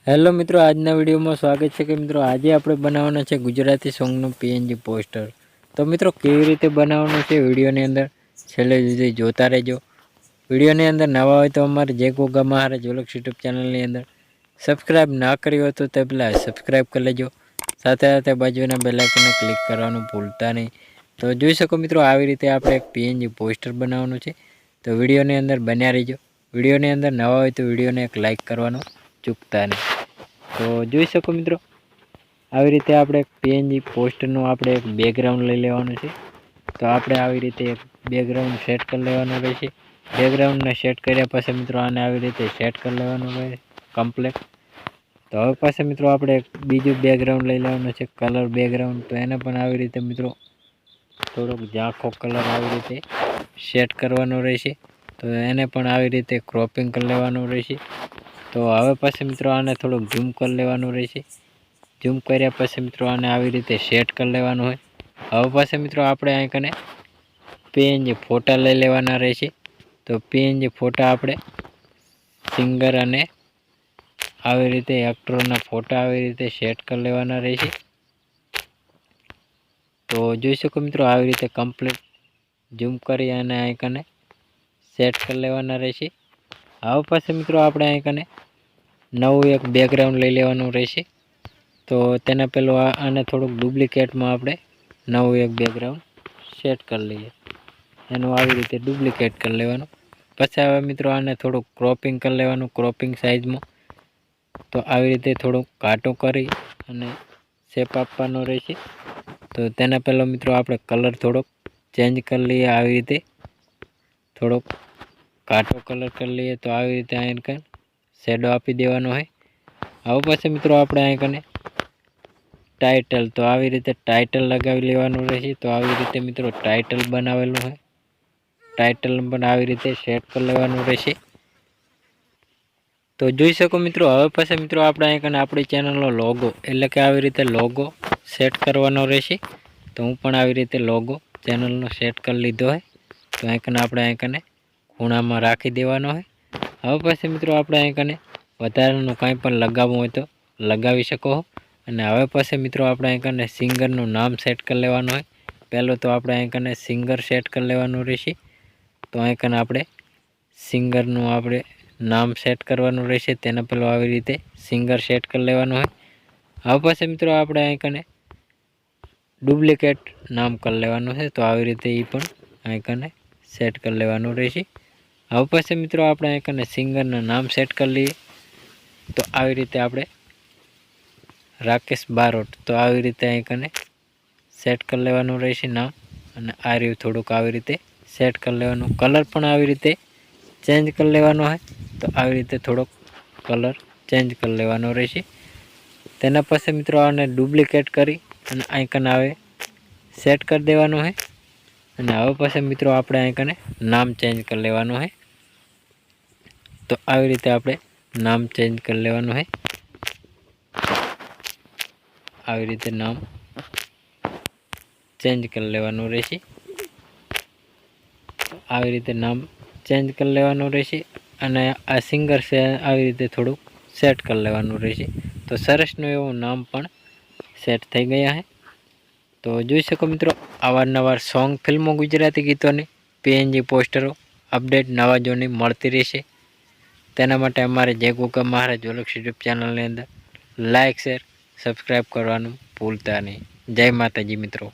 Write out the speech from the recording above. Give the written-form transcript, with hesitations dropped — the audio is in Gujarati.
હેલો મિત્રો, આજના વિડીયોમાં સ્વાગત છે કે મિત્રો આજે આપણે બનાવવાના છે ગુજરાતી સોંગનું પીએનજી પોસ્ટર। તો મિત્રો કેવી રીતે બનાવવાનું છે વિડીયોની અંદર છેલ્લે સુધી જોતા રહેજો। વિડીયોની અંદર નવા હોય તો અમારે જે ગોગા મહારાજ વ્લોગ્સ યુટ્યુબ ચેનલની અંદર સબસ્ક્રાઇબ ના કર્યું હોય તો તે પહેલાં સબસ્ક્રાઇબ કરી લેજો, સાથે સાથે બાજુના બેલ આઇકનને ક્લિક કરવાનું ભૂલતા નહીં। તો જોઈ શકો મિત્રો આવી રીતે આપણે એક પીએનજી પોસ્ટર બનાવવાનું છે, તો વિડીયોની અંદર બન્યા રહીજો। વિડીયોની અંદર નવા હોય તો વિડીયોને એક લાઇક કરવાનું ચૂકતા નહીં। તો જોઈ શકો મિત્રો આવી રીતે આપણે પીએનજી પોસ્ટરનું આપણે એક બેકગ્રાઉન્ડ લઈ લેવાનું છે। તો આપણે આવી રીતે એક બેકગ્રાઉન્ડ સેટ કરી લેવાનું રહેશે। બેકગ્રાઉન્ડને સેટ કર્યા પછી મિત્રો આને આવી રીતે સેટ કરી લેવાનું રહે કમ્પ્લીટ। તો હવે પાછા મિત્રો આપણે એક બીજું બેકગ્રાઉન્ડ લઈ લેવાનું છે કલર બેકગ્રાઉન્ડ। તો એને પણ આવી રીતે મિત્રો થોડોક ઝાંખો કલર આવી રીતે સેટ કરવાનો રહેશે। તો એને પણ આવી રીતે ક્રોપિંગ કરી લેવાનું રહેશે। તો હવે પછી મિત્રો આને થોડુંક ઝૂમ કરી લેવાનું રહેશે। ઝૂમ કર્યા પછી મિત્રો આને આવી રીતે સેટ કરી લેવાનું હોય। હવે પછી મિત્રો આપણે અહીં કને પીએનજી ફોટા લઈ લેવાના રહેશે। તો પીએનજી ફોટા આપણે સિંગર અને આવી રીતે એક્ટરોના ફોટા આવી રીતે સેટ કરી લેવાના રહેશે। તો જોઈ શકો મિત્રો આવી રીતે કમ્પ્લીટ ઝૂમ કરી અને અહીં કને સેટ કરી લેવાના રહેશે। હવે પછી મિત્રો આપણે અહીં કને નવું એક બેકગ્રાઉન્ડ લઈ લેવાનું રહેશે। તો તેના પહેલું આને થોડુંક ડુપ્લિકેટમાં આપણે નવું એક બેકગ્રાઉન્ડ સેટ કરી લઈએ। એનું આવી રીતે ડુપ્લિકેટ કરી લેવાનું। પછી હવે મિત્રો આને થોડુંક ક્રોપિંગ કરી લેવાનું ક્રોપિંગ સાઇઝમાં। તો આવી રીતે થોડુંક ઘાટું કરી અને શેપ આપવાનો રહેશે। તો તેના પહેલાં મિત્રો આપણે કલર થોડોક ચેન્જ કરી લઈએ। આવી રીતે થોડોક ઘાટો કલર કરી લઈએ। તો આવી રીતે અહીં કંઈ શેડો આપી દેવાનો હોય। હવે પછી મિત્રો આપણે અહીં કને ટાઇટલ, તો આવી રીતે ટાઇટલ લગાવી લેવાનું રહેશે। તો આવી રીતે મિત્રો ટાઇટલ બનાવેલું હોય, ટાઇટલ પણ આવી રીતે સેટ કરી લેવાનું રહેશે। તો જોઈ શકો મિત્રો હવે પછી મિત્રો આપણે અહીં કને આપણી ચેનલનો લોગો એટલે કે આવી રીતે લોગો સેટ કરવાનો રહેશે। તો હું પણ આવી રીતે લોગો ચેનલનો સેટ કરી લીધો હોય। તો અહીં કને આપણે અહીં કને ખૂણામાં રાખી દેવાનો હોય। હવે પછી મિત્રો આપણે અહીં કને વધારાનું કાંઈ પણ લગાવવું હોય તો લગાવી શકો। અને હવે પછી મિત્રો આપણે અહીં કને સિંગરનું નામ સેટ કરી લેવાનું હોય। પહેલું તો આપણે અહીં કને સિંગર સેટ કરી લેવાનું રહેશે। તો અહીં કને આપણે સિંગરનું આપણે નામ સેટ કરવાનું રહેશે। તેના પહેલું આવી રીતે સિંગર સેટ કરી લેવાનું હોય। હવે પછી મિત્રો આપણે અહીં કને ડુપ્લિકેટ નામ કરી લેવાનું છે। તો આવી રીતે એ પણ અહીં કને સેટ કરી લેવાનું રહેશે। હવે પછી મિત્રો આપણે અહીં કને સિંગરના નામ સેટ કરી લઈએ। તો આવી રીતે આપણે રાકેશ બારોટ, તો આવી રીતે અહીં કને સેટ કરી લેવાનું રહેશે નામ। અને આ રહ્યું થોડુંક આવી રીતે સેટ કરી લેવાનું। કલર પણ આવી રીતે ચેન્જ કરી લેવાનો હોય। તો આવી રીતે થોડોક કલર ચેન્જ કરી લેવાનો રહેશે। તેના પછી મિત્રો આને ડુપ્લિકેટ કરી અને અહીં કને આવે સેટ કરી દેવાનું હોય। અને હવે પછી મિત્રો આપણે અહીં કને નામ ચેન્જ કરી લેવાનું હોય। તો આવી રીતે આપણે નામ ચેન્જ કરી લેવાનું હોય। આવી રીતે નામ ચેન્જ કરી લેવાનું રહેશે। આવી રીતે નામ ચેન્જ કરી લેવાનું રહેશે। અને આ સિંગર છે આવી રીતે થોડુંક સેટ કરી લેવાનું રહેશે। તો સરસનું એવું નામ પણ સેટ થઈ ગયા છે। તો જોઈ શકો મિત્રો અવારનવાર સોંગ, ફિલ્મો, ગુજરાતી ગીતોની પીએનજી પોસ્ટરો અપડેટ નવા જોની મળતી રહેશે। તેના માટે અમારે જય ગોગા મહારાજ વ્લોગ્સ યુટ્યુબ ચેનલની અંદર લાઇક, શેર, સબસ્ક્રાઈબ કરવાનું ભૂલતા નહીં। જય માતાજી મિત્રો।